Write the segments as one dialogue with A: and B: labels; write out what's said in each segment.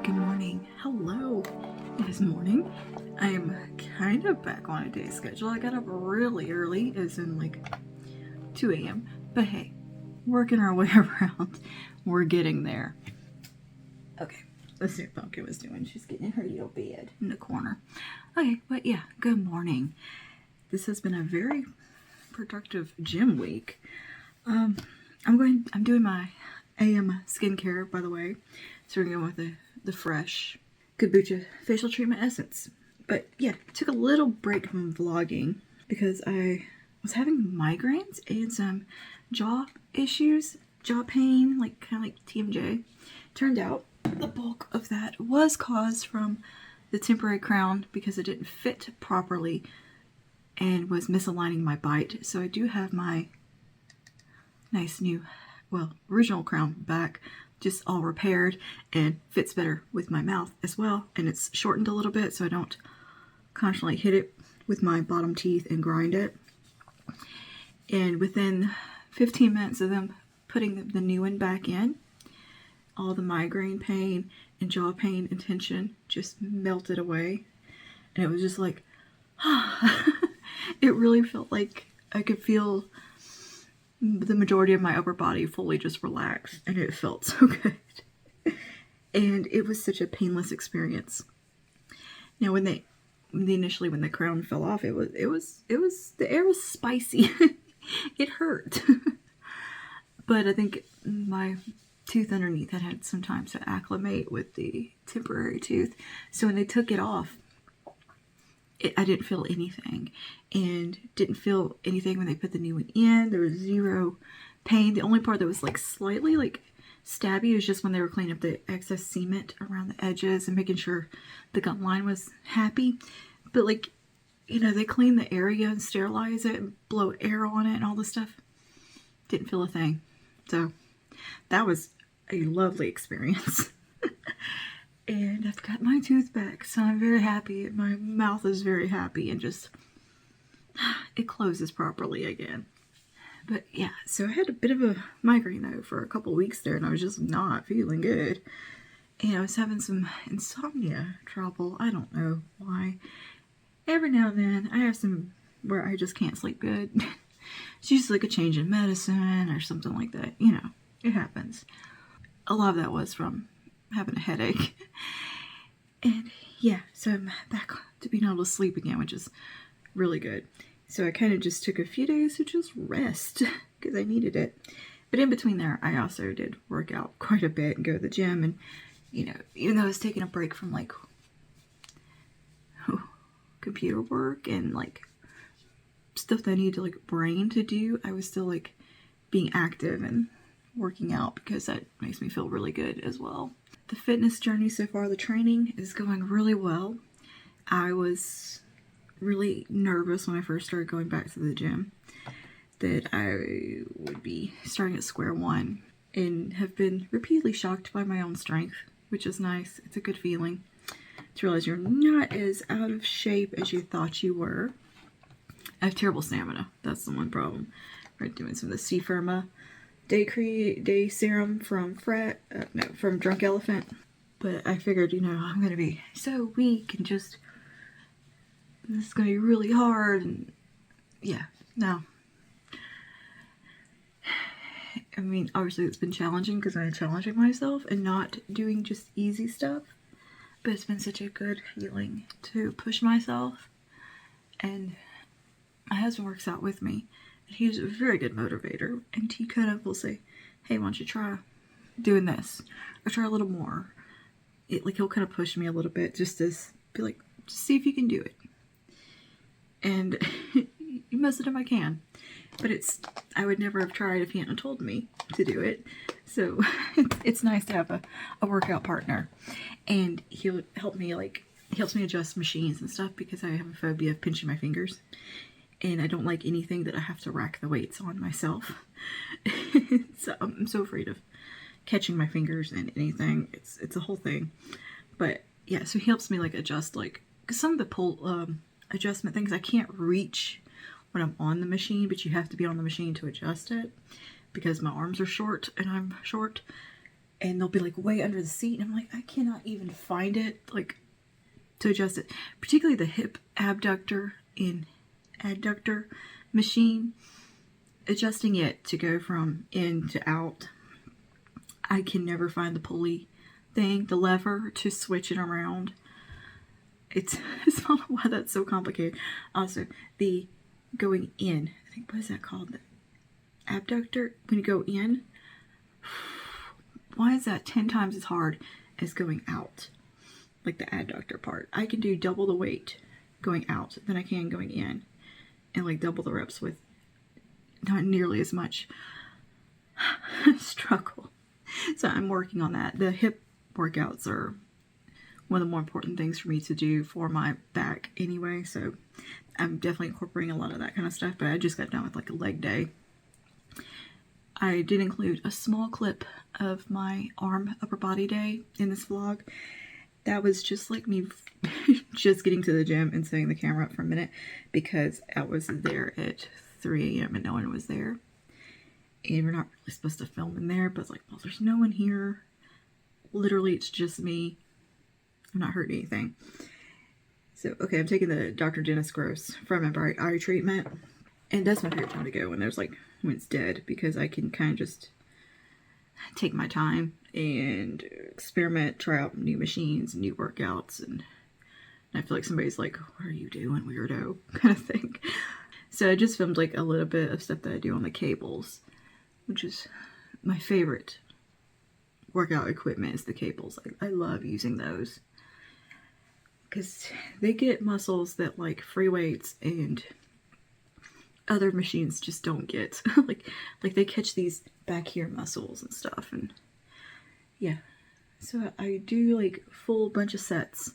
A: Good morning. Hello. It is morning. I am kind of back on a day schedule. I got up really early, as in like 2 a.m. But hey, working our way around. We're getting there. Okay, let's see what Pumpkin was doing. She's getting in her little bed in the corner. Okay, but yeah, good morning. This has been a very productive gym week. I'm doing my AM skincare, by the way. So we're going with the fresh kombucha facial treatment essence. But yeah, took a little break from vlogging because I was having migraines and some jaw issues, jaw pain, kind of like TMJ. Turned out the bulk of that was caused from the temporary crown because it didn't fit properly and was misaligning my bite. So I do have my nice new, original crown back, just all repaired and fits better with my mouth as well. And it's shortened a little bit so I don't constantly hit it with my bottom teeth and grind it. And within 15 minutes of them putting the new one back in, all the migraine pain and jaw pain and tension just melted away. And it was just like, it really felt like I could feel the majority of my upper body fully just relaxed, and it felt so good. And it was such a painless experience. Now, when the crown fell off, it was the air was spicy. It hurt. But I think my tooth underneath had some time to acclimate with the temporary tooth. So when they took it off, I didn't feel anything, and didn't feel anything when they put the new one in. There was zero pain. The only part that was slightly stabby was just when they were cleaning up the excess cement around the edges and making sure the gum line was happy. But they clean the area and sterilize it and blow air on it and all this stuff. Didn't feel a thing. So that was a lovely experience. And I've got my tooth back, so I'm very happy. My mouth is very happy, and just, it closes properly again. But yeah, so I had a bit of a migraine though for a couple weeks there, and I was just not feeling good. And I was having some insomnia trouble. I don't know why. Every now and then I have some where I just can't sleep good. It's usually a change in medicine or something like that. It happens. A lot of that was from having a headache. And yeah, so I'm back to being able to sleep again, which is really good. So I kind of just took a few days to just rest because I needed it. But in between there, I also did work out quite a bit and go to the gym. And, you know, even though I was taking a break from like computer work and like stuff that I need to like brain to do, I was still like being active and working out because that makes me feel really good as well. The fitness journey so far, the training is going really well. I was really nervous when I first started going back to the gym that I would be starting at square one, and have been repeatedly shocked by my own strength, which is nice. It's a good feeling to realize you're not as out of shape as you thought you were. I have terrible stamina. That's the one problem. We're doing some of the C Firma day serum from from Drunk Elephant. But I figured, you know, I'm gonna be so weak and just this is gonna be really hard. And yeah, no. I mean, obviously it's been challenging because I'm challenging myself and not doing just easy stuff. But it's been such a good feeling to push myself. And my husband works out with me. And he's a very good motivator. And he kind of will say, hey, why don't you try doing this? Or try a little more. He'll kind of push me a little bit just to be like, just see if you can do it. And most of the time I can. But I would never have tried if he hadn't told me to do it. So it's nice to have a workout partner. And he'll help me, he helps me adjust machines and stuff because I have a phobia of pinching my fingers. And I don't like anything that I have to rack the weights on myself. So I'm so afraid of catching my fingers in anything. It's a whole thing. But yeah, so he helps me adjust because some of the pull adjustment things I can't reach when I'm on the machine, but you have to be on the machine to adjust it because my arms are short and I'm short, and they'll be way under the seat, and I'm like, I cannot even find it to adjust it, particularly the hip abductor and adductor machine. Adjusting it to go from in to out, I can never find the pulley thing, the lever to switch it around. It's not why that's so complicated. Also, the going in, I think, what is that called? The abductor, when you go in, why is that 10 times as hard as going out? Like the adductor part. I can do double the weight going out than I can going in, and double the reps with not nearly as much struggle. So I'm working on that. The hip workouts are one of the more important things for me to do for my back anyway, so I'm definitely incorporating a lot of that kind of stuff. But I just got done with a leg day. I did include a small clip of my arm upper body day in this vlog. That was just me just getting to the gym and setting the camera up for a minute because I was there at 3 a.m. and no one was there. And we're not really supposed to film in there, but well, there's no one here. Literally, it's just me. I'm not hurting anything. So, okay, I'm taking the Dr. Dennis Gross from my bright eye treatment. And that's my favorite time to go when when it's dead, because I can kind of just take my time and experiment, try out new machines, new workouts, and I feel like somebody's like, what are you doing, weirdo? Kind of thing. So I just filmed a little bit of stuff that I do on the cables, which is my favorite workout equipment is the cables. I love using those because they get muscles that free weights and other machines just don't get. like they catch these back here muscles and stuff, and yeah. So I do full bunch of sets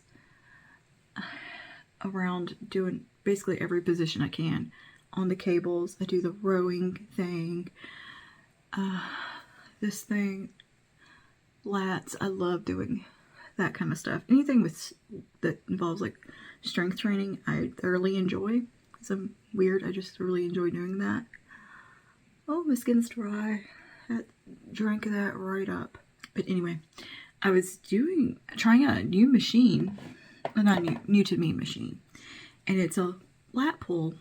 A: around doing basically every position I can on the cables. I do the rowing thing, this thing, lats. I love doing that kind of stuff. Anything that involves strength training, I thoroughly enjoy. Because I'm weird, I just really enjoy doing that. Oh, my skin's dry. That drank that right up. But anyway, I was trying out a new machine, not new to me machine, and it's a lat pull,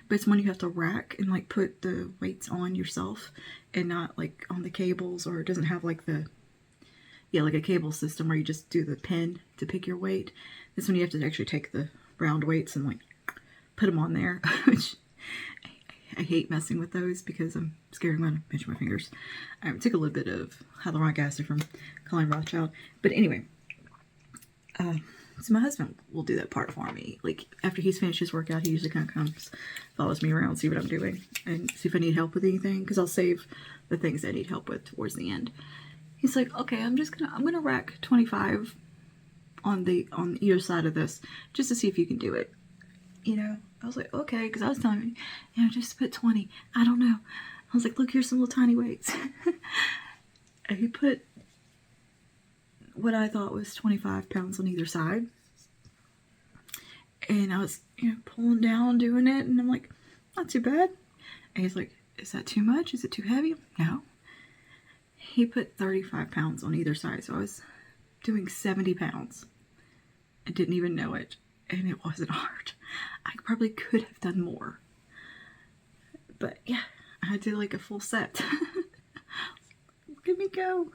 A: but it's one you have to rack and put the weights on yourself and not on the cables, or it doesn't have yeah, like a cable system where you just do the pin to pick your weight. This one you have to actually take the round weights and like put them on there, which I hate messing with those because I'm scared I'm going to pinch my fingers. I took a little bit of hyaluronic acid from Colleen Rothschild. But anyway, so my husband will do that part for me. Like, after he's finished his workout, he usually kind of comes, follows me around, see what I'm doing, and see if I need help with anything, because I'll save the things I need help with towards the end. He's like, okay, I'm gonna rack 25 on either side of this, just to see if you can do it. You know, I was like, okay, because I was telling him, you know, just put 20. I don't know. I was like, look, here's some little tiny weights. And he put what I thought was 25 pounds on either side. And I was, you know, pulling down, doing it, and I'm like, not too bad. And he's like, is that too much? Is it too heavy? No. He put 35 pounds on either side, so I was doing 70 pounds. I didn't even know it, and it wasn't hard. I probably could have done more. But yeah, I did like a full set. Look at me go.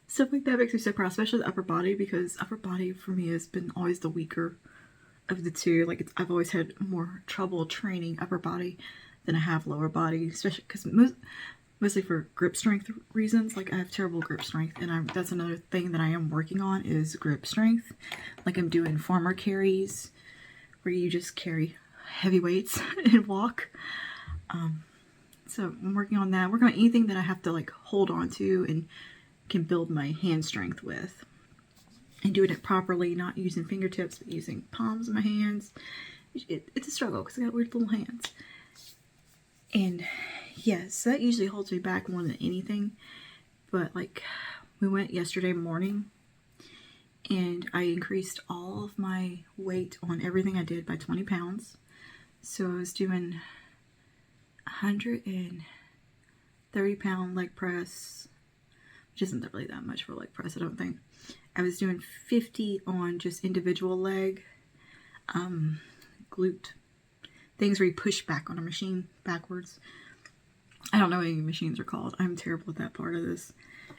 A: Stuff like that makes me so proud, especially the upper body, because upper body for me has been always the weaker of the two. Like, I've always had more trouble training upper body than I have lower body, especially because mostly for grip strength reasons. Like, I have terrible grip strength, and that's another thing that I am working on is grip strength. Like, I'm doing farmer carries where you just carry heavy weights and walk. So I'm working on that. Working on anything that I have to like hold on to and can build my hand strength with, and doing it properly, not using fingertips but using palms of my hands. It's a struggle because I got weird little hands. And yes, that usually holds me back more than anything. But like, we went yesterday morning and I increased all of my weight on everything I did by 20 pounds. So I was doing 130 pound leg press, which isn't really that much for a leg press, I don't think. I was doing 50 on just individual leg, glute, things where you push back on a machine backwards. I don't know what any machines are called. I'm terrible at that part of this.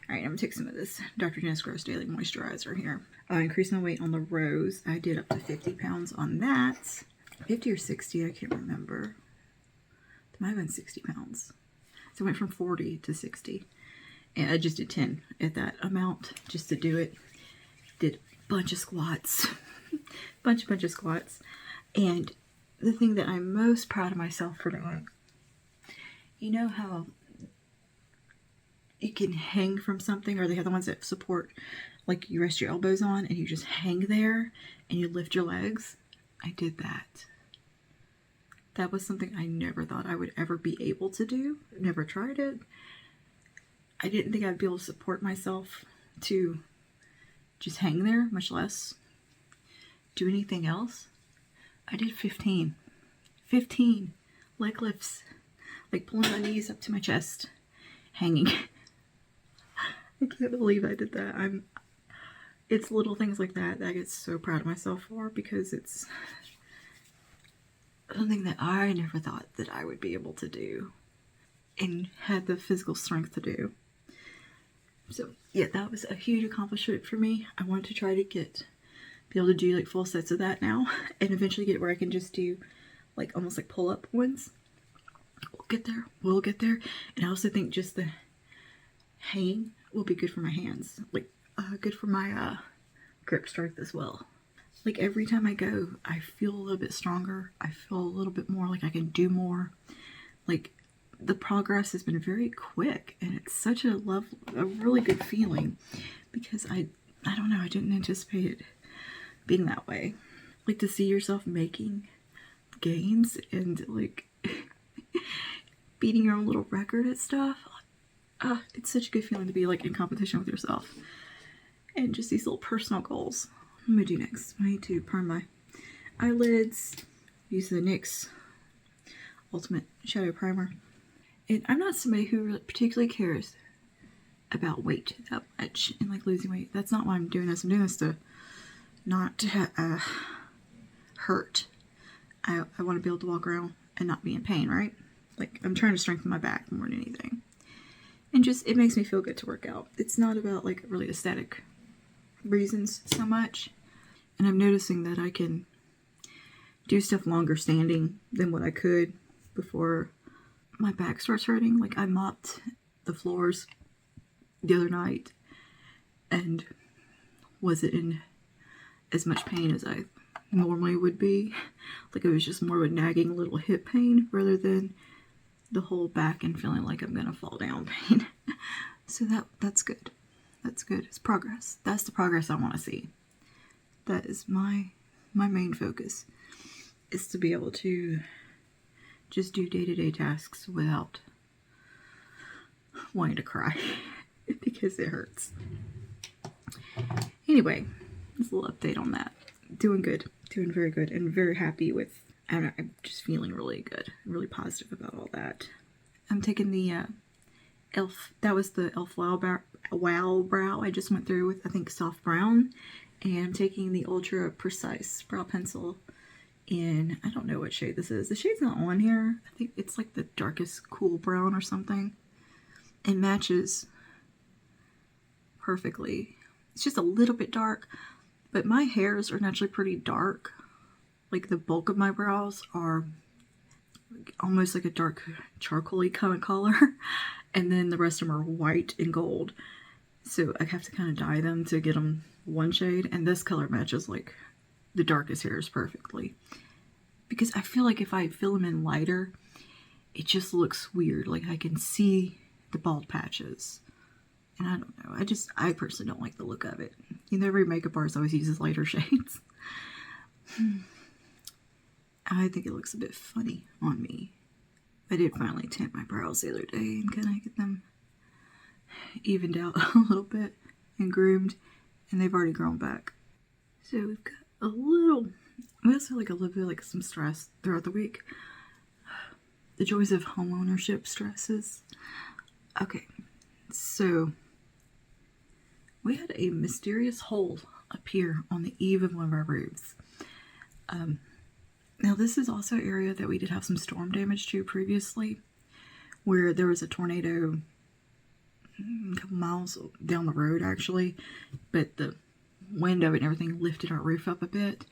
A: Alright, I'm going to take some of this Dr. Dennis Gross Daily Moisturizer here. Increasing the weight on the rows. I did up to 50 pounds on that. 50 or 60, I can't remember. It might have been 60 pounds. So I went from 40 to 60. And I just did 10 at that amount just to do it. Did a bunch of squats. bunch of squats. And the thing that I'm most proud of myself for doing, you know how you can hang from something, or they have the ones that support, like you rest your elbows on and you just hang there and you lift your legs? I did that. That was something I never thought I would ever be able to do. Never tried it. I didn't think I'd be able to support myself to just hang there, much less do anything else. I did 15 leg lifts, like pulling my knees up to my chest, hanging. I can't believe I did that. It's little things like that I get so proud of myself for, because it's something that I never thought that I would be able to do and had the physical strength to do. So yeah, that was a huge accomplishment for me. I want to try to be able to do like full sets of that now, and eventually get where I can just do like almost like pull-up ones. We'll get there. And I also think just the hanging will be good for my hands, like good for my grip strength as well. Like, every time I go, I feel a little bit stronger. I feel a little bit more like I can do more. Like, the progress has been very quick, and it's such a really good feeling, because I don't know, I didn't anticipate it being that way. Like, to see yourself making gains and like beating your own little record at stuff. It's such a good feeling to be like in competition with yourself. And just these little personal goals. What am I do next? I need to prime my eyelids. Use the NYX Ultimate Shadow Primer. And I'm not somebody who really particularly cares about weight that much and like losing weight. That's not why I'm doing this. I'm doing this to not hurt. I want to be able to walk around and not be in pain, right? Like, I'm trying to strengthen my back more than anything. And just, it makes me feel good to work out. It's not about like really aesthetic reasons so much. And I'm noticing that I can do stuff longer standing than what I could before my back starts hurting. Like I mopped the floors the other night and wasn't in as much pain as I normally would be. Like it was just more of a nagging little hip pain rather than the whole back and feeling like I'm gonna fall down pain. So that's good. That's good. It's progress. That's the progress I want to see. That is my main focus, is to be able to just do day-to-day tasks without wanting to cry because it hurts. Anyway, just a little update on that. Doing good. Doing very good and very happy with, I'm just feeling really good, really positive about all that. I'm taking the e.l.f., that was the e.l.f. Wow Brow I just went through with, I think, soft brown. And I'm taking the Ultra Precise Brow Pencil in, I don't know what shade this is. The shade's not on here. I think it's like the darkest cool brown or something. It matches perfectly. It's just a little bit dark, but my hairs are naturally pretty dark. Like the bulk of my brows are almost like a dark charcoal-y kind of color. And then the rest of them are white and gold. So I have to kind of dye them to get them one shade. And this color matches like the darkest hairs perfectly. Because I feel like if I fill them in lighter, it just looks weird. Like I can see the bald patches. And I don't know. I personally don't like the look of it. You know, every makeup artist always uses lighter shades. I think it looks a bit funny on me. I did finally tint my brows the other day and kind of get them evened out a little bit and groomed. And they've already grown back. So we've got a little, we also like a little bit like some stress throughout the week. The joys of home ownership stresses. Okay, so we had a mysterious hole appear on the eave of one of our roofs. Now this is also an area that we did have some storm damage to previously, where there was a tornado a couple miles down the road actually, but the wind of it and everything lifted our roof up a bit,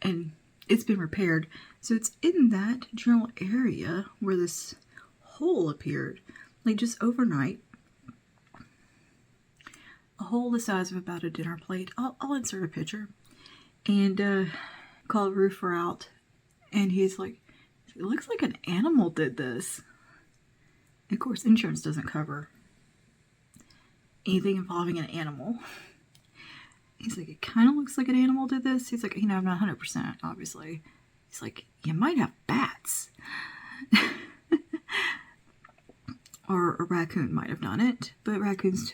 A: and it's been repaired. So it's in that general area where this hole appeared, like just overnight. A hole the size of about a dinner plate. I'll insert a picture. And call the roofer out, and he's like, it looks like an animal did this. And of course, insurance doesn't cover anything involving an animal. He's like, it kind of looks like an animal did this. He's like, you know, I'm not 100%, obviously. He's like, you might have bats. Or a raccoon might have done it, but raccoons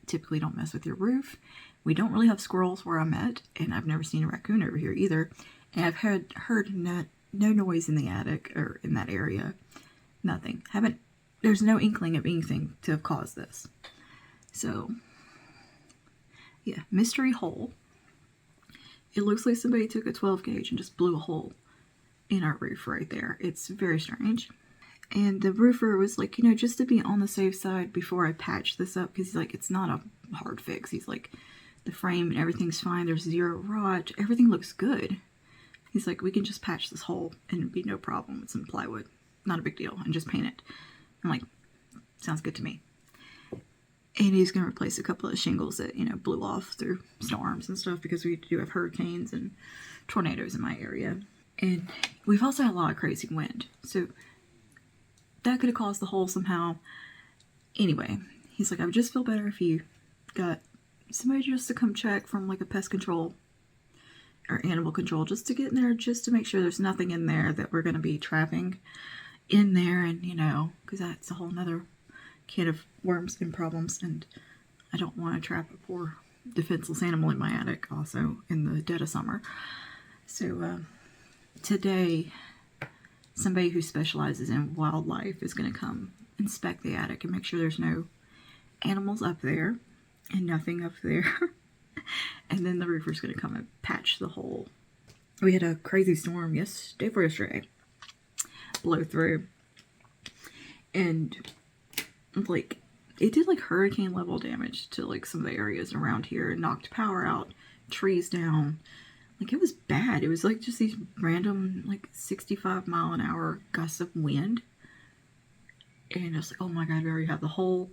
A: typically don't mess with your roof. We don't really have squirrels where I'm at, and I've never seen a raccoon over here either. And I've heard no noise in the attic or in that area. Nothing. There's no inkling of anything to have caused this. So, yeah, mystery hole. It looks like somebody took a 12 gauge and just blew a hole in our roof right there. It's very strange. And the roofer was like, you know, just to be on the safe side before I patch this up, because he's like, it's not a hard fix. He's like, the frame and everything's fine. There's zero rot. Everything looks good. He's like, we can just patch this hole and it'd be no problem with some plywood. Not a big deal. And just paint it. I'm like, sounds good to me. And he's going to replace a couple of shingles that, you know, blew off through storms and stuff, because we do have hurricanes and tornadoes in my area. And we've also had a lot of crazy wind. So that could have caused the hole somehow. Anyway, he's like, I would just feel better if you got somebody just to come check from like a pest control or animal control, just to get in there, just to make sure there's nothing in there that we're going to be trapping in there. And, you know, because that's a whole nother can of worms and problems, and I don't want to trap a poor defenseless animal in my attic also in the dead of summer. So today, somebody who specializes in wildlife is going to come inspect the attic and make sure there's no animals up there and nothing up there. And then the roofer's going to come and patch the hole. We had a crazy storm yesterday blow through, and like it did like hurricane level damage to like some of the areas around here. It knocked power out, trees down. Like, it was bad. It was like just these random like 65-mile-an-hour gusts of wind. And I was like, oh my god, we already have the hole.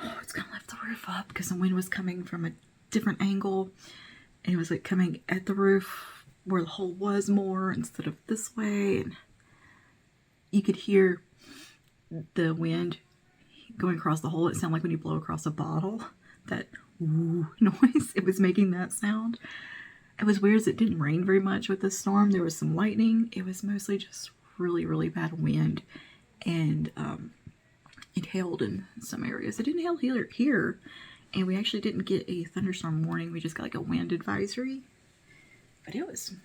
A: Oh, it's gonna lift the roof up, because the wind was coming from a different angle. And it was like coming at the roof where the hole was more instead of this way. And you could hear the wind going across the hole. It sounded like when you blow across a bottle. That ooh noise. It was making that sound. It was weird as it didn't rain very much with this storm. There was some lightning. It was mostly just really, really bad wind. And it hailed in some areas. It didn't hail here. And we actually didn't get a thunderstorm warning. We just got like a wind advisory. But it was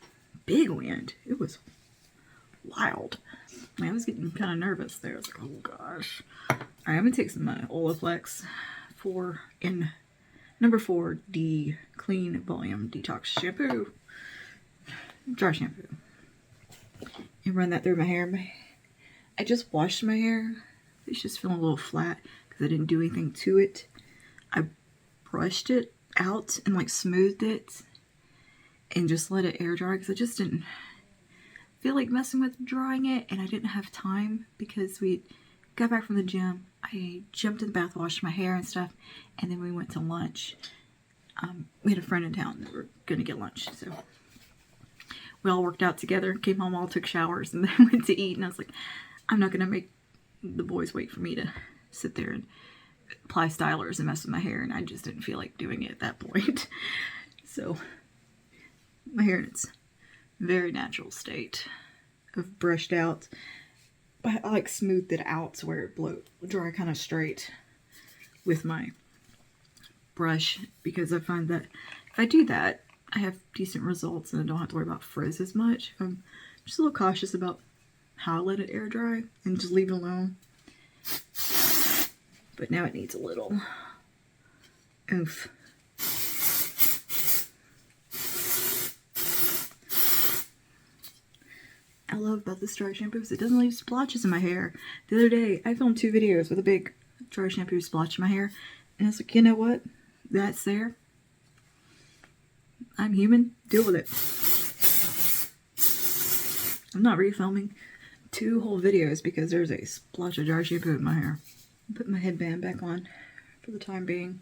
A: big wind. It was wild. I was getting kind of nervous there. I was like, oh gosh. Alright, I'm going to take some Olaplex in number 4D Clean Volume Detox Shampoo. Dry shampoo. And run that through my hair. I just washed my hair. It's just feeling a little flat because I didn't do anything to it. I brushed it out and like smoothed it and just let it air dry because I just didn't feel like messing with drying it, and I didn't have time because we got back from the gym. I jumped in the bath, washed my hair and stuff, and then we went to lunch. We had a friend in town that were going to get lunch, so we all worked out together, came home, all took showers, and then went to eat. And I was like, I'm not going to make the boys wait for me to sit there and apply stylers and mess with my hair, and I just didn't feel like doing it at that point. So my hair in its very natural state of brushed out, but I like smoothed it out so where it blow dry kind of straight with my brush, because I find that if I do that, I have decent results and I don't have to worry about frizz as much. I'm just a little cautious about how I let it air dry and just leave it alone. But now it needs a little oomph. I love about this dry shampoo is it doesn't leave splotches in my hair. The other day, I filmed 2 videos with a big dry shampoo splotch in my hair. And I was like, you know what? That's there. I'm human. Deal with it. I'm not refilming 2 whole videos because there's a splotch of dry shampoo in my hair. Put my headband back on for the time being.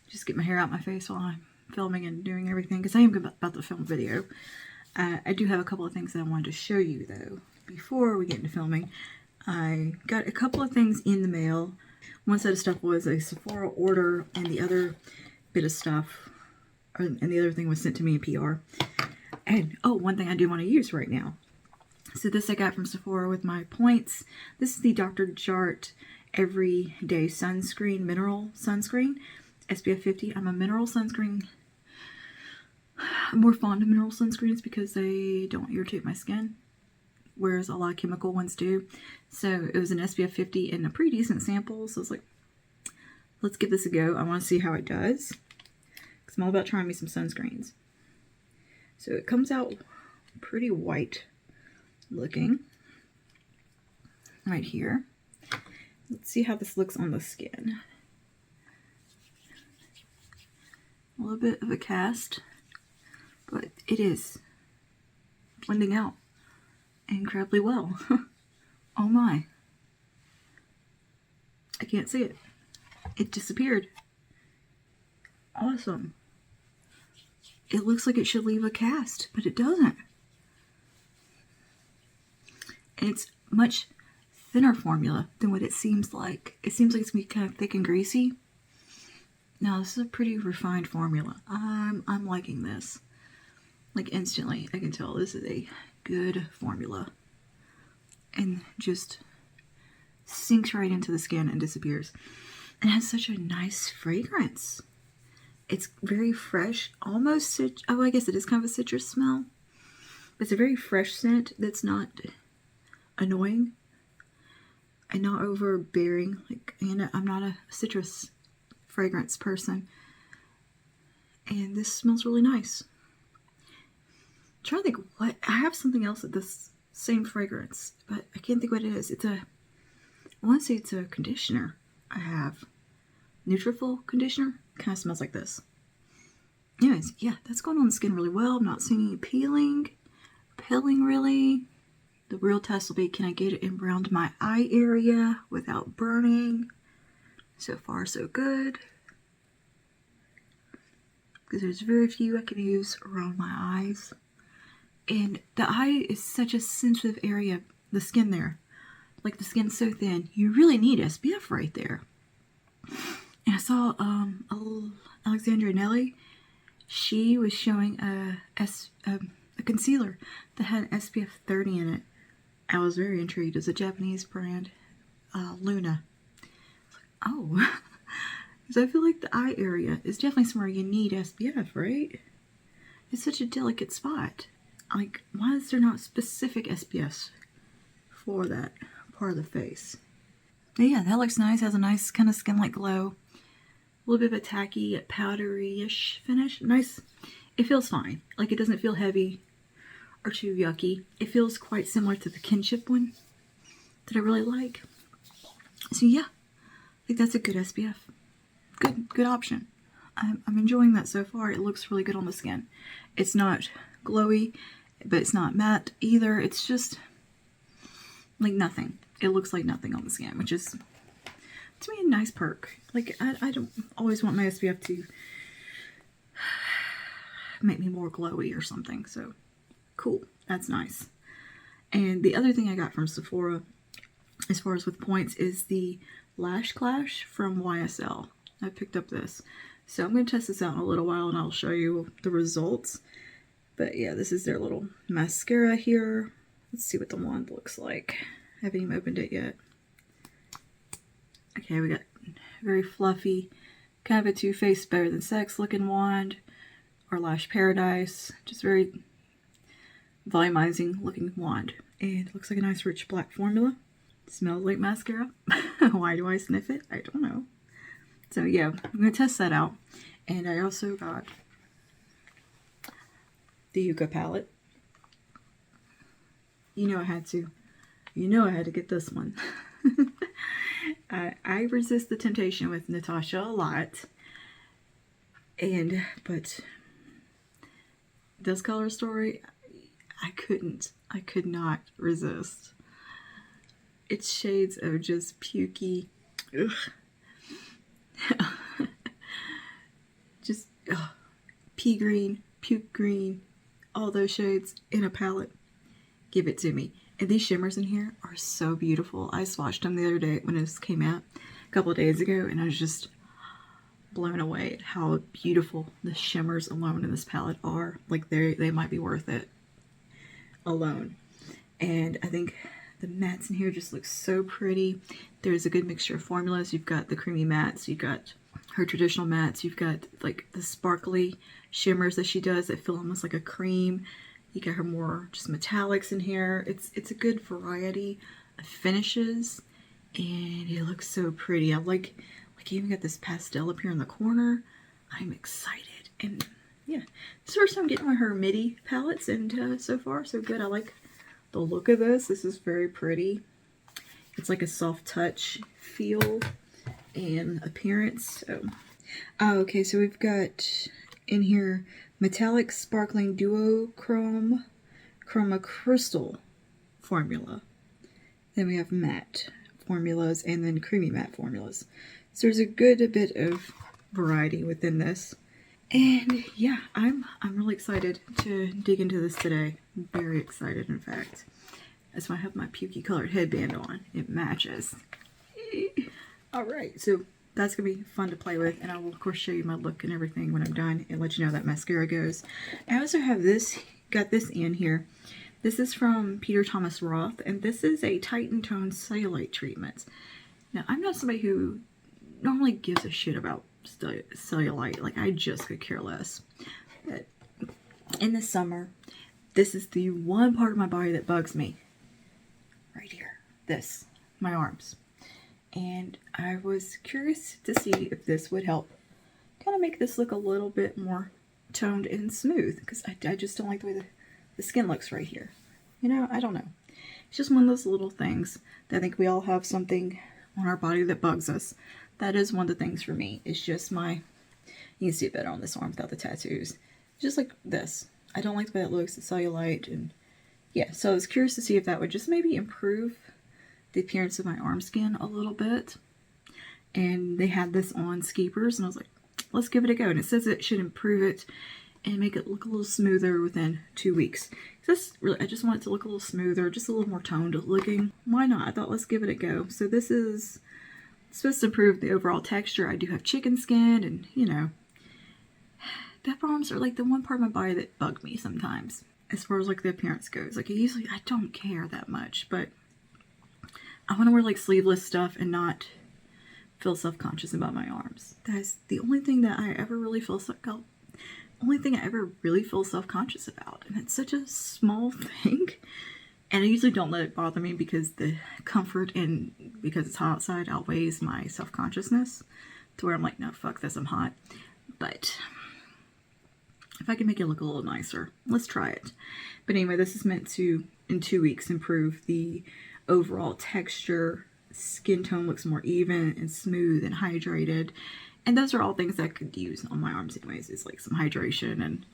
A: Just get my hair out my face while I'm filming and doing everything, because I am about to film video. I do have a couple of things that I wanted to show you though before we get into filming. I got a couple of things in the mail. One set of stuff was a Sephora order, and the other bit of stuff, and the other thing was sent to me in PR. And oh, one thing I do want to use right now. So this I got from Sephora with my points. This is the Dr. Jart Everyday Sunscreen, Mineral Sunscreen, SPF 50. I'm a mineral sunscreen. I'm more fond of mineral sunscreens because they don't irritate my skin, whereas a lot of chemical ones do. So it was an SPF 50 and a pretty decent sample. So I was like, let's give this a go. I want to see how it does, because I'm all about trying me some sunscreens. So it comes out pretty white looking right here. Let's see how this looks on the skin. A little bit of a cast, but it is blending out incredibly well. Oh my. I can't see it. It disappeared. Awesome. It looks like it should leave a cast, but it doesn't. And it's much thinner formula than what it seems like. It seems like it's going to be kind of thick and greasy. Now, this is a pretty refined formula. I'm liking this. Like, instantly, I can tell this is a good formula. And just sinks right into the skin and disappears. And it has such a nice fragrance. It's very fresh, almost, oh, I guess it is kind of a citrus smell. It's a very fresh scent that's not annoying and not overbearing. Like, you know, I'm not a citrus fragrance person. And this smells really nice. I'm trying to think what, I have something else with this same fragrance, but I can't think what it is. I want to say it's a conditioner. I have Nutrafol conditioner. Kind of smells like this. Anyways, yeah, that's going on the skin really well. I'm not seeing any peeling really. The real test will be, can I get it in around my eye area without burning? So far, so good. Because there's very few I can use around my eyes. And the eye is such a sensitive area, the skin there. Like, the skin's so thin, you really need SPF right there. And I saw Alexandra Nelly. She was showing a concealer that had SPF 30 in it. I was very intrigued. It's a Japanese brand, Luna. Oh, because I feel like the eye area is definitely somewhere you need SPF, right? It's such a delicate spot. Like, why is there not specific SPFs for that part of the face? But yeah, that looks nice. Has a nice kind of skin-like glow. A little bit of a tacky, powdery-ish finish. Nice. It feels fine. Like, it doesn't feel heavy or too yucky. It feels quite similar to the Kinship one that I really like. So yeah, I think that's a good SPF. Good option. I'm enjoying that so far. It looks really good on the skin. It's not glowy, but it's not matte either. It's just like nothing. It looks like nothing on the skin, which is, to me, a nice perk. Like, I don't always want my SPF to make me more glowy or something. So, cool. That's nice. And the other thing I got from Sephora, as far as with points, is the Lash Clash from YSL. I picked up this. So I'm going to test this out in a little while and I'll show you the results. But yeah, this is their little mascara here. Let's see what the wand looks like. I haven't even opened it yet. Okay, we got very fluffy, kind of a Too Faced Better Than Sex looking wand. Or Lash Paradise. Just very volumizing looking wand. And it looks like a nice rich black formula. It smells like mascara. Why do I sniff it? I don't know. So yeah, I'm going to test that out. And I also got the Yucca palette. You know I had to. You know I had to get this one. I resist the temptation with Natasha a lot. But this color story, I could not resist. It's shades of just pukey. Ugh. Just pea green, puke green, all those shades in a palette. Give it to me. And these shimmers in here are so beautiful. I swatched them the other day when this came out a couple of days ago, and I was just blown away at how beautiful the shimmers alone in this palette are. Like, they might be worth it alone. And I think the mattes in here just look so pretty. There's a good mixture of formulas. You've got the creamy mattes, you've got her traditional mattes, you've got like the sparkly shimmers that she does that feel almost like a cream. You got her more just metallics in here. It's a good variety of finishes, and it looks so pretty. I like you even got this pastel up here in the corner. I'm excited, and yeah, this is the first time getting one of her MIDI palettes, and so far so good. I like the look of this. This is very pretty. It's like a soft touch feel and appearance. So, okay, so we've got in here metallic sparkling duochrome chroma crystal formula. Then we have matte formulas and then creamy matte formulas. So there's a good bit of variety within this. And yeah, I'm really excited to dig into this today. I'm very excited, in fact. That's why I have my pukey colored headband on. It matches. Alright, so that's going to be fun to play with, and I will of course show you my look and everything when I'm done and let you know how that mascara goes. I also have got this in here. This is from Peter Thomas Roth, and this is a Titan Tone cellulite treatment. Now, I'm not somebody who normally gives a shit about cellulite. Like, I just could care less. But in the summer, this is the one part of my body that bugs me. Right here. This. My arms. And I was curious to see if this would help kind of make this look a little bit more toned and smooth, because I just don't like the way the skin looks right here. You know, I don't know. It's just one of those little things that I think we all have something on our body that bugs us. That is one of the things for me. It's just you can see it better on this arm without the tattoos. Just like this. I don't like the way that looks, the cellulite, and yeah, so I was curious to see if that would just maybe improve the appearance of my arm skin a little bit. And they had this on Skeepers, and I was like, let's give it a go. And it says it should improve it and make it look a little smoother within 2 weeks. I just want it to look a little smoother, just a little more toned looking. Why not? I thought, let's give it a go. So this is supposed to improve the overall texture. I do have chicken skin, and you know, the upper arms are like the one part of my body that bug me sometimes. As far as like the appearance goes, like usually I don't care that much, but I want to wear like sleeveless stuff and not feel self-conscious about my arms. That's the only thing that I ever really feel self-conscious about, and it's such a small thing. And I usually don't let it bother me because the comfort and because it's hot outside outweighs my self-consciousness to where I'm like, no, fuck this, I'm hot. But if I can make it look a little nicer, let's try it. But anyway, this is meant to, in 2 weeks, improve the overall texture. Skin tone looks more even and smooth and hydrated. And those are all things that I could use on my arms anyways. It's like some hydration and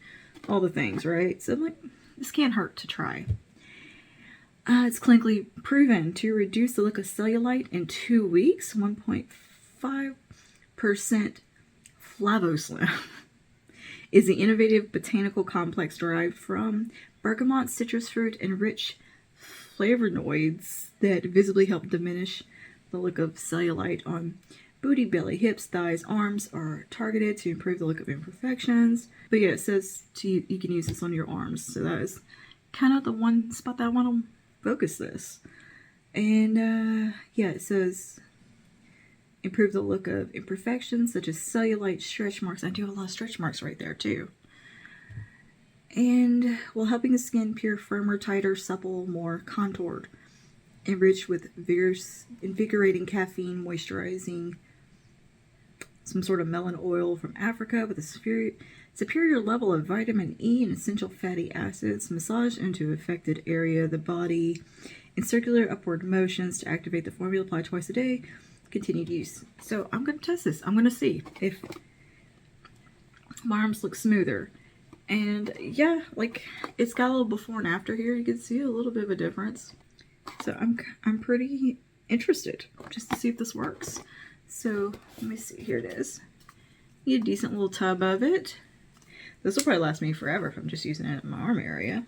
A: all the things, right? So I'm like, this can't hurt to try. It's clinically proven to reduce the look of cellulite in 2 weeks. 1.5% Flavoslim is the innovative botanical complex derived from bergamot, citrus fruit, and rich flavonoids that visibly help diminish the look of cellulite on booty, belly, hips, thighs, arms are targeted to improve the look of imperfections. But yeah, it says you can use this on your arms. So that is kind of the one spot that I want to focus this. And yeah, it says improve the look of imperfections such as cellulite, stretch marks. I do have a lot of stretch marks right there too. And while helping the skin appear firmer, tighter, supple, more contoured, enriched with vigorous, invigorating caffeine, moisturizing, some sort of melon oil from Africa with a superior level of vitamin E and essential fatty acids, massaged into affected area of the body in circular upward motions to activate the formula. Apply twice a day. Continued use. So I'm going to test this. I'm going to see if my arms look smoother. And yeah, like it's got a little before and after here. You can see a little bit of a difference. So I'm pretty interested just to see if this works. So let me see. Here it is. Need a decent little tub of it. This will probably last me forever if I'm just using it in my arm area.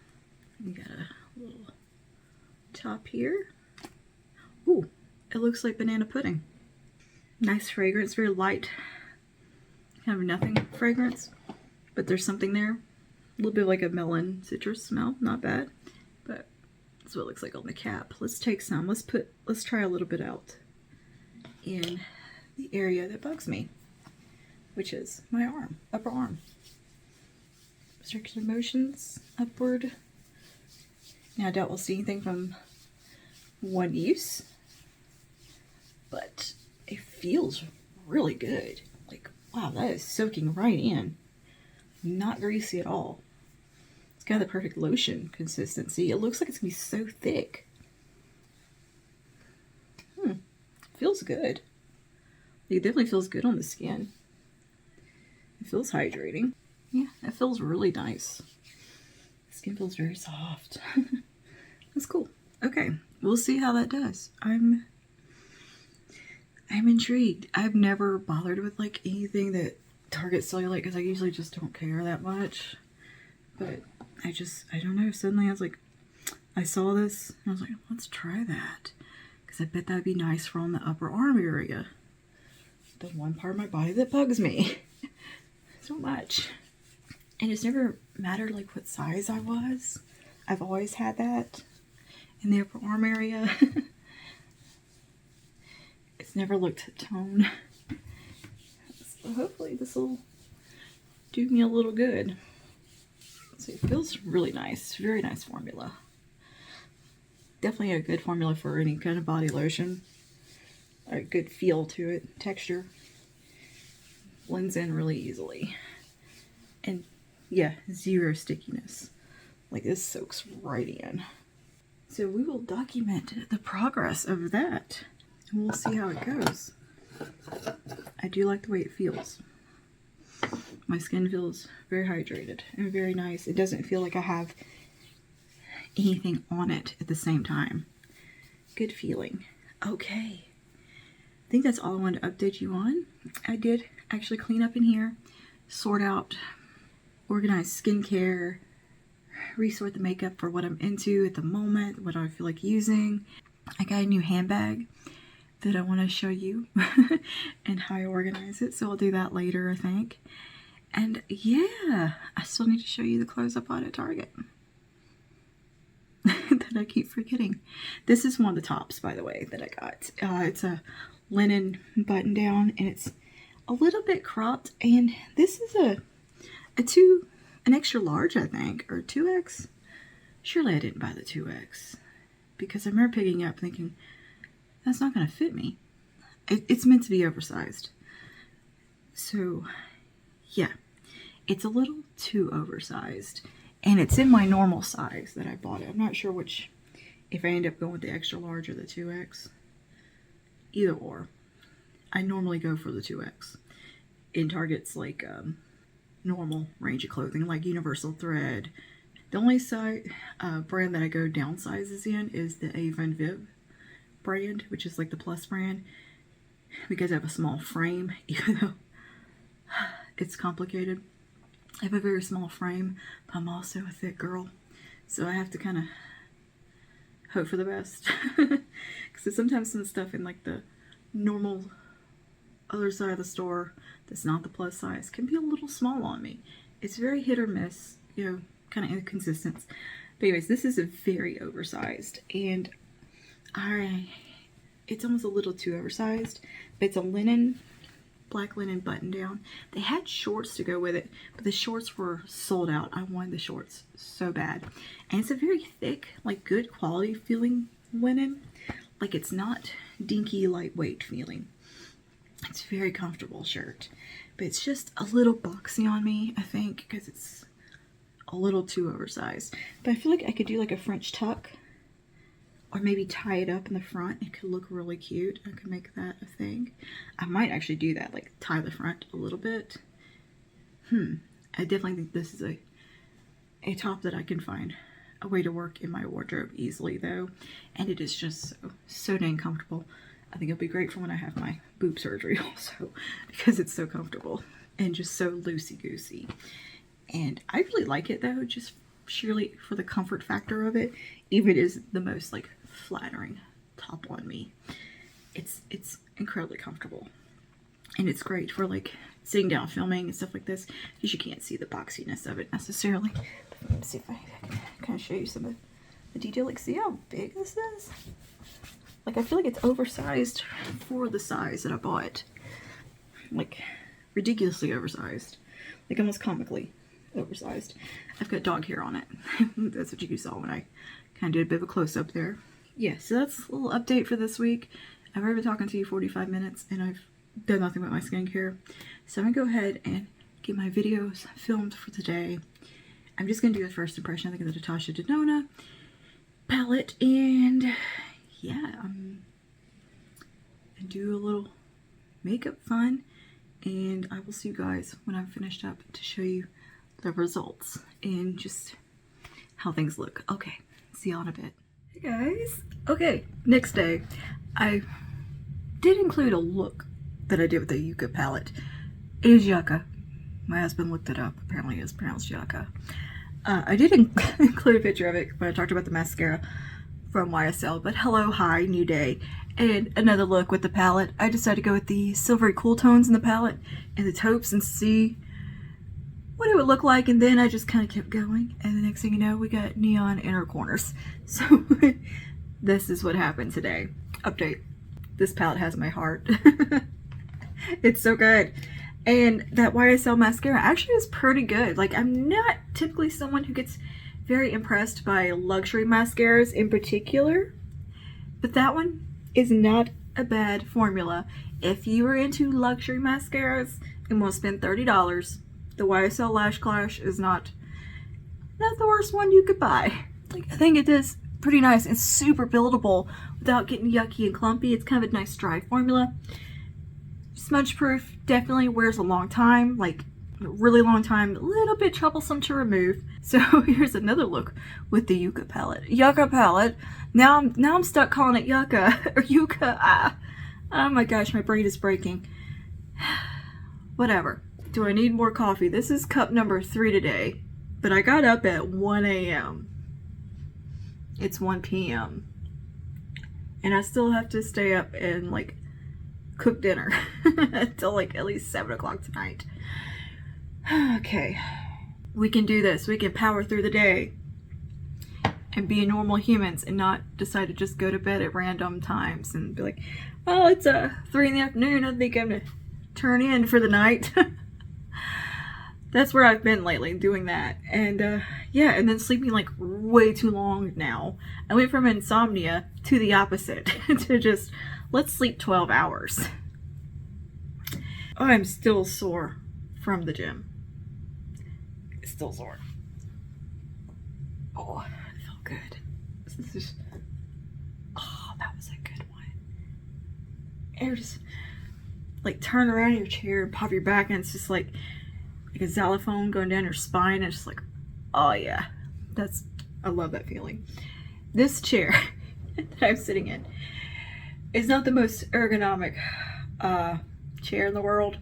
A: We got a little top here. Ooh, it looks like banana pudding. Nice fragrance, very light, kind of nothing fragrance, but there's something there. A little bit like a melon citrus smell, not bad, but that's what it looks like on the cap. Let's take some. Let's try a little bit out in the area that bugs me, which is my arm, upper arm. Circular motions upward. Now I doubt we'll see anything from one use, but it feels really good. Like, wow, that is soaking right in. Not greasy at all. It's got the perfect lotion consistency. It looks like it's gonna be so thick. Feels good. It definitely feels good on the skin. It feels hydrating. Yeah, it feels really nice. The skin feels very soft. That's cool. Okay, we'll see how that does. I'm intrigued. I've never bothered with like anything that targets cellulite because I usually just don't care that much. But I don't know. Suddenly I was like, I saw this and I was like, let's try that. Because I bet that'd be nice for on the upper arm area. The one part of my body that bugs me so much. And it's never mattered like what size I was. I've always had that in the upper arm area. It's never looked tone. So hopefully this will do me a little good. So it feels really nice. Very nice formula. Definitely a good formula for any kind of body lotion. A good feel to it. Texture. Blends in really easily. And yeah, zero stickiness. Like this soaks right in. So we will document the progress of that. and we'll see how it goes. I do like the way it feels. My skin feels very hydrated and very nice. It doesn't feel like I have anything on it at the same time. Good feeling. Okay. I think that's all I wanted to update you on. I did actually clean up in here, sort out, organize skincare, resort the makeup for what I'm into at the moment, what I feel like using. I got a new handbag that I want to show you and how I organize it, so I'll do that later, I think. And yeah, I still need to show you the clothes I bought at Target that I keep forgetting. This is one of the tops, by the way, that I got. It's a linen button down, and it's a little bit cropped, and this is an extra large, I think, or 2X. Surely I didn't buy the 2X, because I remember picking it up thinking, that's not going to fit me. It's meant to be oversized. So, yeah, it's a little too oversized. And it's in my normal size that I bought it. I'm not sure which, if I end up going with the extra large or the 2X. Either or. I normally go for the 2X. In Target's like normal range of clothing, like Universal Thread. The only brand that I go down sizes in is the Avon Viv brand, which is like the plus brand, because I have a small frame, even though it's complicated. I have a very small frame, but I'm also a thick girl, so I have to kind of hope for the best. Because sometimes some stuff in like the normal other side of the store that's not the plus size can be a little small on me. It's very hit or miss, you know, kind of inconsistent. But anyways, this is a very oversized, and it's almost a little too oversized, but it's a black linen button down. They had shorts to go with it, but the shorts were sold out. I wanted the shorts so bad. And it's a very thick, like good quality feeling linen. Like it's not dinky, lightweight feeling. It's a very comfortable shirt, but it's just a little boxy on me, I think, because it's a little too oversized. But I feel like I could do like a French tuck, or maybe tie it up in the front. It could look really cute. I could make that a thing. I might actually do that, like tie the front a little bit. I definitely think this is a top that I can find a way to work in my wardrobe easily, though. And it is just so dang comfortable. I think it'll be great for when I have my boob surgery also, because it's so comfortable and just so loosey-goosey. And I really like it, though, just surely for the comfort factor of it, even if it is the most like flattering top on me. It's incredibly comfortable, and it's great for like sitting down filming and stuff like this, because you can't see the boxiness of it necessarily. But let me see if I can kind of show you some of the detail. Like, see how big this is? Like, I feel like it's oversized for the size that I bought. Like, ridiculously oversized. Like, almost comically oversized. I've got dog hair on it. That's what you saw when I kind of did a bit of a close-up there. Yeah, so that's a little update for this week. I've already been talking to you 45 minutes, and I've done nothing but my skincare. So I'm going to go ahead and get my videos filmed for today. I'm just going to do a first impression, I think, of the Natasha Denona palette, and yeah, and do a little makeup fun, and I will see you guys when I'm finished up to show you the results and just how things look. Okay, see y'all in a bit. Hey guys. Okay, next day. I did include a look that I did with the Yucca palette. It is Yucca. My husband looked it up. Apparently it's pronounced Yucca. I did include a picture of it when I talked about the mascara from YSL, but hello, hi, new day. And another look with the palette. I decided to go with the silvery cool tones in the palette and the taupes and see what it would look like, and then I just kind of kept going, and the next thing you know, we got neon inner corners. So this is what happened today. Update. This palette has my heart. It's so good. And that YSL mascara actually is pretty good. Like, I'm not typically someone who gets very impressed by luxury mascaras in particular, but that one is not a bad formula. If you are into luxury mascaras and want to spend $30, the YSL Lash Clash is not the worst one you could buy. Like, I think it does pretty nice. It's super buildable without getting yucky and clumpy. It's kind of a nice dry formula. Smudge proof, definitely wears a long time, like a really long time, a little bit troublesome to remove. So here's another look with the Yucca palette. Yucca palette. Now I'm stuck calling it Yucca or Yucca. Oh my gosh, my brain is breaking. Whatever. Do I need more coffee? This is cup number 3 today, but I got up at 1 a.m. It's 1 p.m. and I still have to stay up and like cook dinner until like at least 7 o'clock tonight. Okay, we can do this. We can power through the day and be normal humans and not decide to just go to bed at random times and be like, oh, it's 3 in the afternoon. I think I'm gonna turn in for the night. That's where I've been lately, doing that. And yeah, and then sleeping like way too long now. I went from insomnia to the opposite, to just, let's sleep 12 hours. I'm still sore from the gym. Still sore. Oh, it felt good. This is, oh, that was a good one. And just like turn around in your chair and pop your back, and it's just like a xylophone going down your spine. And it's just like, oh yeah, I love that feeling. This chair that I'm sitting in is not the most ergonomic chair in the world.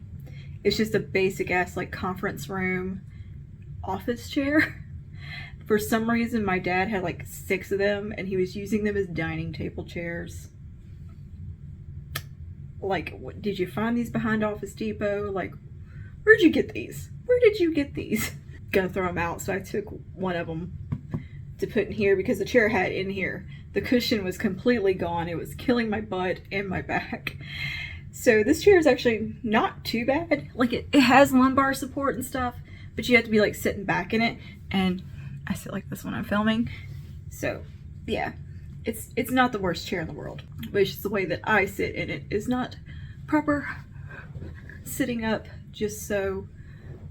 A: It's just a basic ass like conference room office chair. For some reason my dad had like 6 of them and he was using them as dining table chairs. Like, what, did you find these behind Office Depot? Like, where'd you get these? Where did you get these? Gonna throw them out, so I took one of them to put in here because the chair had in here. The cushion was completely gone. It was killing my butt and my back. So this chair is actually not too bad. Like it has lumbar support and stuff, but you have to be like sitting back in it. And I sit like this when I'm filming. So yeah, it's not the worst chair in the world, but it's just the way that I sit in it is not proper sitting up, just so,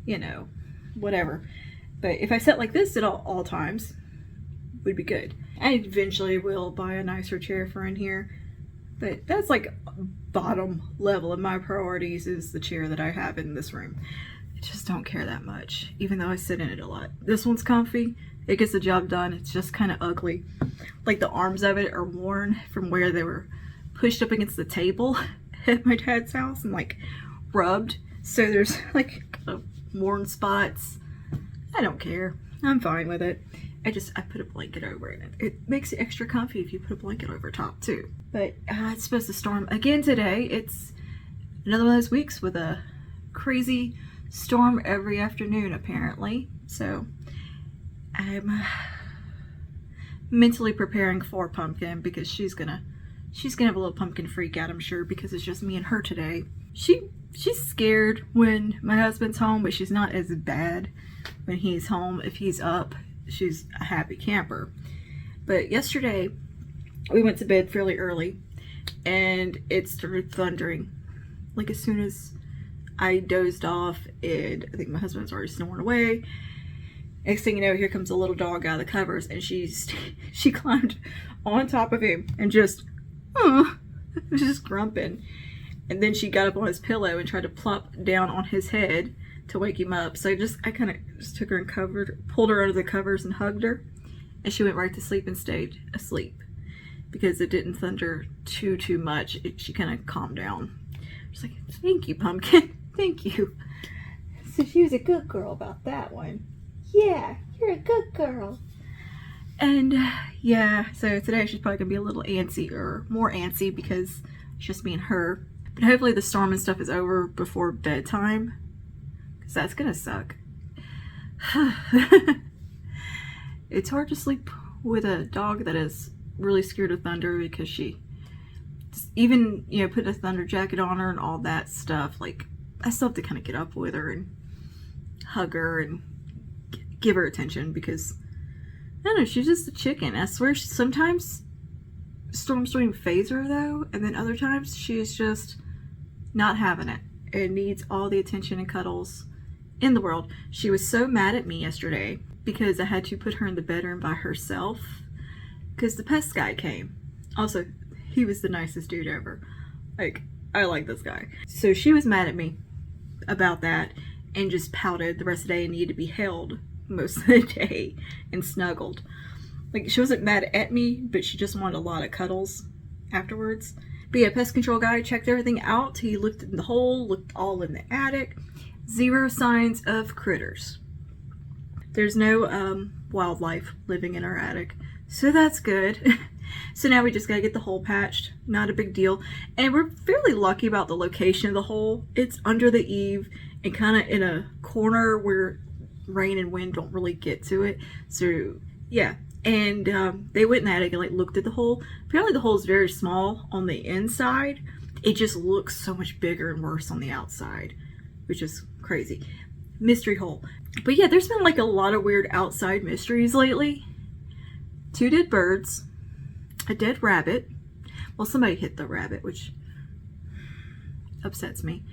A: you know, whatever. But if I sat like this at all times, would be good. I eventually will buy a nicer chair for in here, but that's like bottom level of my priorities is the chair that I have in this room. I just don't care that much, even though I sit in it a lot. This one's comfy. It gets the job done. It's just kind of ugly. Like the arms of it are worn from where they were pushed up against the table at my dad's house and like rubbed. So there's like worn spots. I don't care. I'm fine with it. I put a blanket over it. It makes it extra comfy if you put a blanket over top too. But it's supposed to storm again today. It's another one of those weeks with a crazy storm every afternoon apparently. So I'm mentally preparing for Pumpkin because she's gonna have a little pumpkin freak out, I'm sure, because it's just me and her today. She's scared when my husband's home, but she's not as bad when he's home. If he's up, she's a happy camper. But yesterday we went to bed fairly early and it started thundering. Like as soon as I dozed off, and I think my husband's already snoring away. Next thing you know, here comes a little dog out of the covers, and she climbed on top of him and just grumping. And then she got up on his pillow and tried to plop down on his head to wake him up. So I kind of just took her and pulled her out of the covers and hugged her, and she went right to sleep and stayed asleep because it didn't thunder too much. She kind of calmed down. She's like, "Thank you, Pumpkin. Thank you." So she was a good girl about that one. Yeah, you're a good girl. And yeah, so today she's probably gonna be a little antsy, or more antsy, because it's just me and her. But hopefully the storm and stuff is over before bedtime, because that's gonna suck. It's hard to sleep with a dog that is really scared of thunder, because she even, you know, put a thunder jacket on her and all that stuff. Like, I still have to kind of get up with her and hug her and give her attention, because I don't know, she's just a chicken. I swear, sometimes storms don't even faze her though, and then other times she's just not having it and needs all the attention and cuddles in the world. She was so mad at me yesterday because I had to put her in the bedroom by herself, because the pest guy came. Also, he was the nicest dude ever. Like, I like this guy. So she was mad at me about that and just pouted the rest of the day and needed to be held most of the day and snuggled. Like, she wasn't mad at me, but she just wanted a lot of cuddles afterwards. But yeah, pest control guy checked everything out. He looked in the hole, looked all in the attic. 0 signs of critters. There's no wildlife living in our attic, so that's good. So now we just gotta get the hole patched. Not a big deal. And we're fairly lucky about the location of the hole. It's under the eave and kind of in a corner where rain and wind don't really get to it. So yeah. And they went in the attic and like looked at the hole. Apparently the hole is very small on the inside. It just looks so much bigger and worse on the outside, which is crazy. Mystery hole. But yeah, there's been like a lot of weird outside mysteries lately. 2 dead birds, a dead rabbit. Well, somebody hit the rabbit, which upsets me.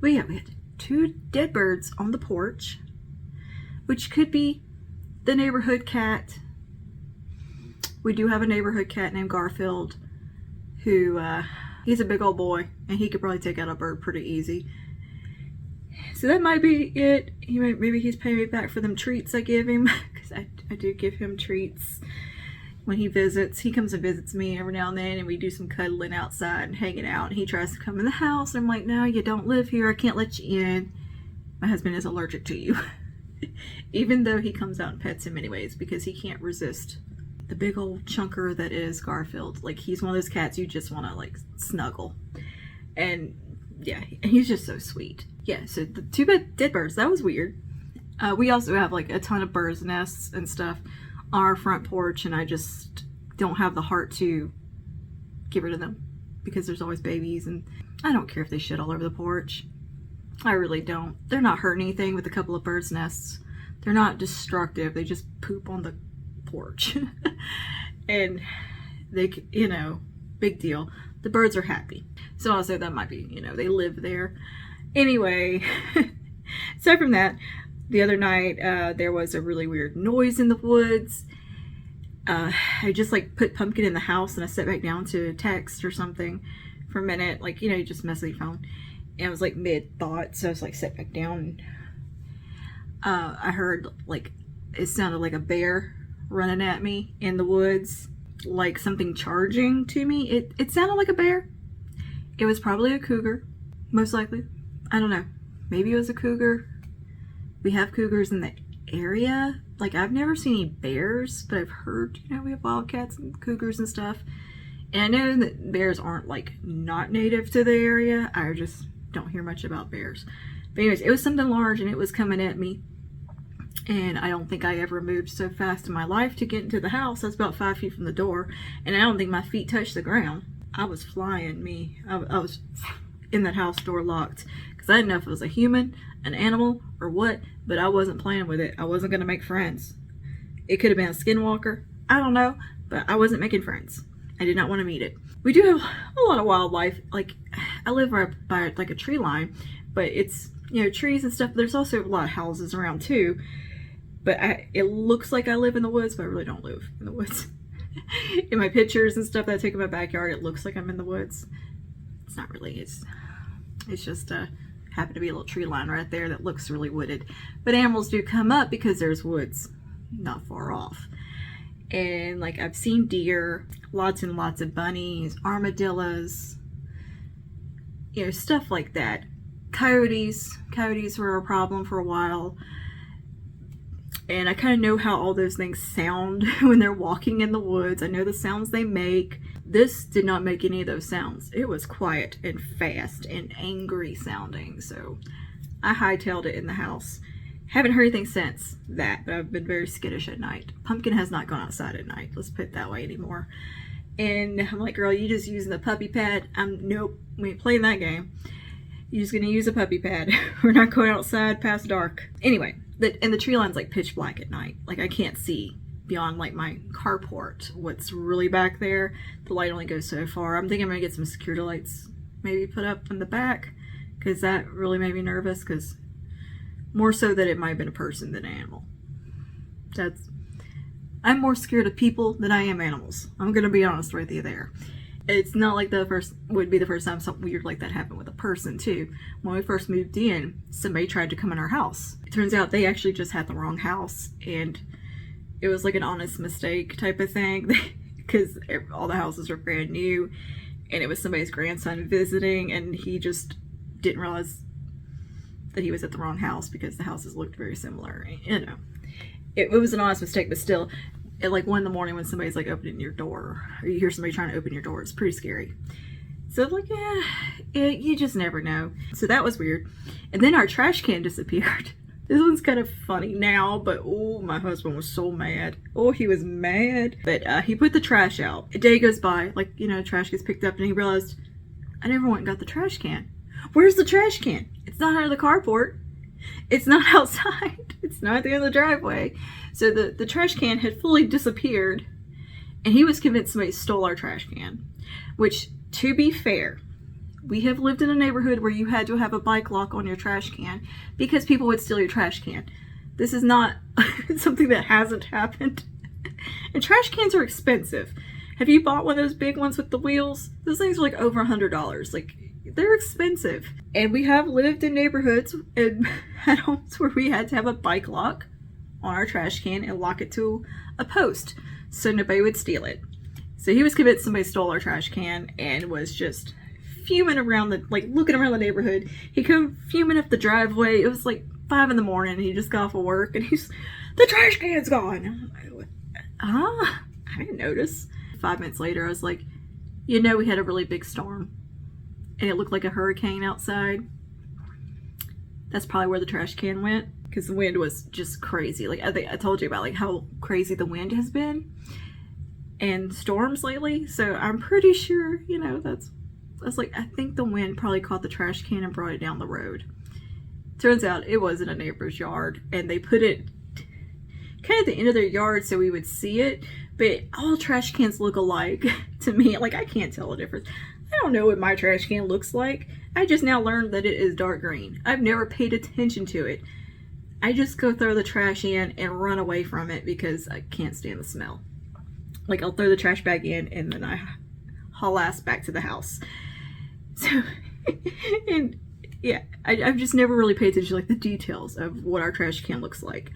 A: But yeah, we had 2 dead birds on the porch, which could be the neighborhood cat. We do have a neighborhood cat named Garfield, who he's a big old boy and he could probably take out a bird pretty easy. So that might be it. Maybe he's paying me back for them treats I give him, because I do give him treats when he visits. He comes and visits me every now and then, and we do some cuddling outside and hanging out, and he tries to come in the house, and I'm like, no, you don't live here. I can't let you in. My husband is allergic to you. Even though he comes out and pets him anyways, because he can't resist the big old chunker that is Garfield. Like, he's one of those cats you just want to like snuggle. And yeah, he's just so sweet. Yeah, so the 2 dead birds, that was weird. We also have like a ton of birds' nests and stuff on our front porch, and I just don't have the heart to get rid of them because there's always babies, and I don't care if they shit all over the porch. I really don't. They're not hurting anything with a couple of birds' nests. They're not destructive. They just poop on the porch. And they, you know, big deal. The birds are happy. So I'll say that might be, you know, they live there. Anyway, aside from that, the other night there was a really weird noise in the woods. I just like put Pumpkin in the house and I sat back down to text or something for a minute. Like, you know, you just mess with your phone. And I was like mid-thought, so I was like sat back down. And, I heard like, it sounded like a bear running at me in the woods. Like something charging to me. It sounded like a bear. It was probably a cougar, most likely. I don't know. Maybe it was a cougar. We have cougars in the area. Like, I've never seen any bears, but I've heard, you know, we have wildcats and cougars and stuff. And I know that bears aren't like not native to the area. I just don't hear much about bears. But anyways, it was something large and it was coming at me. And I don't think I ever moved so fast in my life to get into the house. I was about 5 feet from the door, and I don't think my feet touched the ground. I was flying, I was in that house door locked, because I didn't know if it was a human, an animal, or what, but I wasn't playing with it. I wasn't going to make friends. It could have been a skinwalker. I don't know, but I wasn't making friends. I did not want to meet it. We do have a lot of wildlife. Like, I live right by like a tree line, but it's, you know, trees and stuff. There's also a lot of houses around too. But it looks like I live in the woods, but I really don't live in the woods. In my pictures and stuff that I take in my backyard, it looks like I'm in the woods. It's not really. It's just happened to be a little tree line right there that looks really wooded. But animals do come up because there's woods not far off. And like, I've seen deer, lots and lots of bunnies, armadillos, you know, stuff like that. Coyotes were a problem for a while. And I kind of know how all those things sound when they're walking in the woods. I know the sounds they make. This did not make any of those sounds. It was quiet and fast and angry sounding. So I hightailed it in the house. Haven't heard anything since that, but I've been very skittish at night. Pumpkin has not gone outside at night. Let's put it that way anymore. And I'm like, girl, you just using the puppy pad? Nope, we ain't playing that game. You're just gonna use a puppy pad. We're not going outside past dark. Anyway. And the tree line's like pitch black at night. Like, I can't see beyond like my carport what's really back there. The light only goes so far. I'm thinking I'm gonna get some security lights maybe put up in the back, because that really made me nervous, because more so that it might have been a person than an animal. I'm more scared of people than I am animals. I'm gonna be honest with you there. It's not like the first time something weird like that happened with a person too. When we first moved in, somebody tried to come in our house. It turns out they actually just had the wrong house, and it was like an honest mistake type of thing because all the houses were brand new, and it was somebody's grandson visiting, and he just didn't realize that he was at the wrong house because the houses looked very similar. You know, it was an honest mistake, but still, at like 1 in the morning when somebody's like opening your door, or you hear somebody trying to open your door, it's pretty scary. So like, you just never know. So that was weird. And then our trash can disappeared. This one's kind of funny now, but oh, my husband was so mad. Oh, he was mad. But he put the trash out. A day goes by, like, you know, trash gets picked up, and he realized, I never went and got the trash can. Where's the trash can? It's not out of the carport. It's not outside. It's not at the end of the driveway. So the trash can had fully disappeared, and he was convinced somebody stole our trash can. Which, to be fair, we have lived in a neighborhood where you had to have a bike lock on your trash can because people would steal your trash can. This is not something that hasn't happened. And trash cans are expensive. Have you bought one of those big ones with the wheels? Those things are like over $100. Like, they're expensive. And we have lived in neighborhoods and had homes where we had to have a bike lock on our trash can and lock it to a post so nobody would steal it. So he was convinced somebody stole our trash can and was just fuming around looking around the neighborhood. He came fuming up the driveway. It was like 5 in the morning. He just got off of work and the trash can's gone. I didn't notice. 5 minutes later, I was like, you know, we had a really big storm and it looked like a hurricane outside. That's probably where the trash can went, because the wind was just crazy. Like, I think I told you about like how crazy the wind has been and storms lately. So I'm pretty sure, you know, I think the wind probably caught the trash can and brought it down the road. Turns out it was in a neighbor's yard, and they put it kind of at the end of their yard so we would see it, but all trash cans look alike to me. Like, I can't tell the difference. I don't know what my trash can looks like. I just now learned that it is dark green. I've never paid attention to it. I just go throw the trash in and run away from it because I can't stand the smell. Like, I'll throw the trash bag in and then I haul ass back to the house. So, and yeah, I've just never really paid attention to like the details of what our trash can looks like.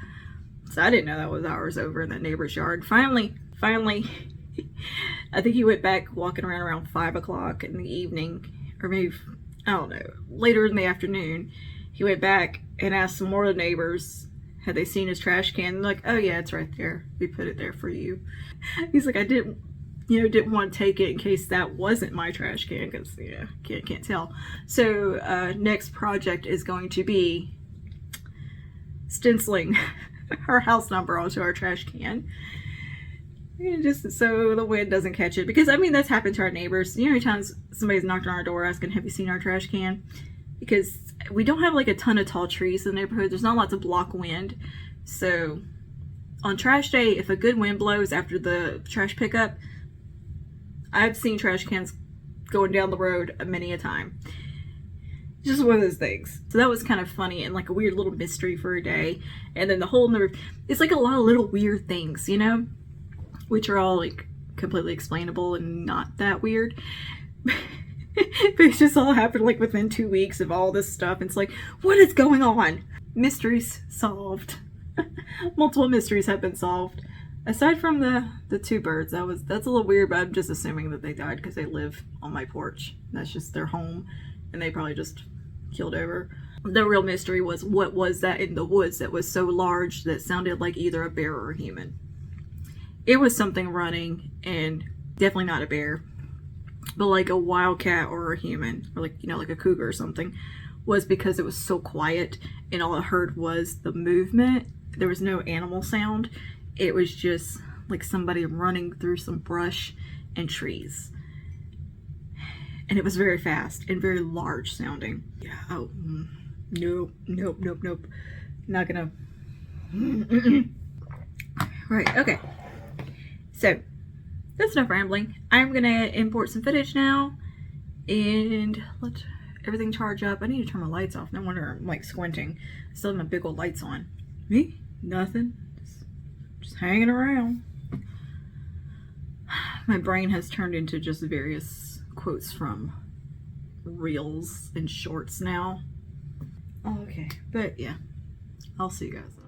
A: So I didn't know that was ours over in that neighbor's yard. Finally, I think he went back walking around 5 o'clock in the evening, or maybe, I don't know, later in the afternoon. He went back and asked some more of the neighbors, had they seen his trash can? They're like, oh yeah, it's right there. We put it there for you. He's like, I didn't want to take it in case that wasn't my trash can, because, you know, can't tell. So next project is going to be stenciling our house number onto our trash can, and just so the wind doesn't catch it. Because I mean, that's happened to our neighbors. You know how many times somebody's knocked on our door asking, have you seen our trash can? Because we don't have like a ton of tall trees in the neighborhood. There's not lots of block wind. So on trash day, if a good wind blows after the trash pickup, I've seen trash cans going down the road many a time. Just one of those things. So that was kind of funny and like a weird little mystery for a day. And then the whole number, it's like a lot of little weird things, you know, which are all like completely explainable and not that weird. But it just all happened like within 2 weeks of all this stuff. It's like, what is going on? Mysteries solved. Multiple mysteries have been solved. Aside from the 2 birds, that's a little weird, but I'm just assuming that they died because they live on my porch. That's just their home, and they probably just killed over. The real mystery was, what was that in the woods that was so large that sounded like either a bear or a human? It was something running, and definitely not a bear, but like a wildcat or a human, or like, you know, like a cougar or something. Was because it was so quiet and all I heard was the movement. There was no animal sound. It was just like somebody running through some brush and trees. And it was very fast and very large sounding. Yeah, oh, nope. Not gonna. Right, okay. So, that's enough rambling. I'm gonna import some footage now and let everything charge up. I need to turn my lights off. No wonder I'm like squinting. I still have my big old lights on. Me? Nothing. Just hanging around. My brain has turned into just various quotes from reels and shorts now. Okay, but yeah, I'll see you guys.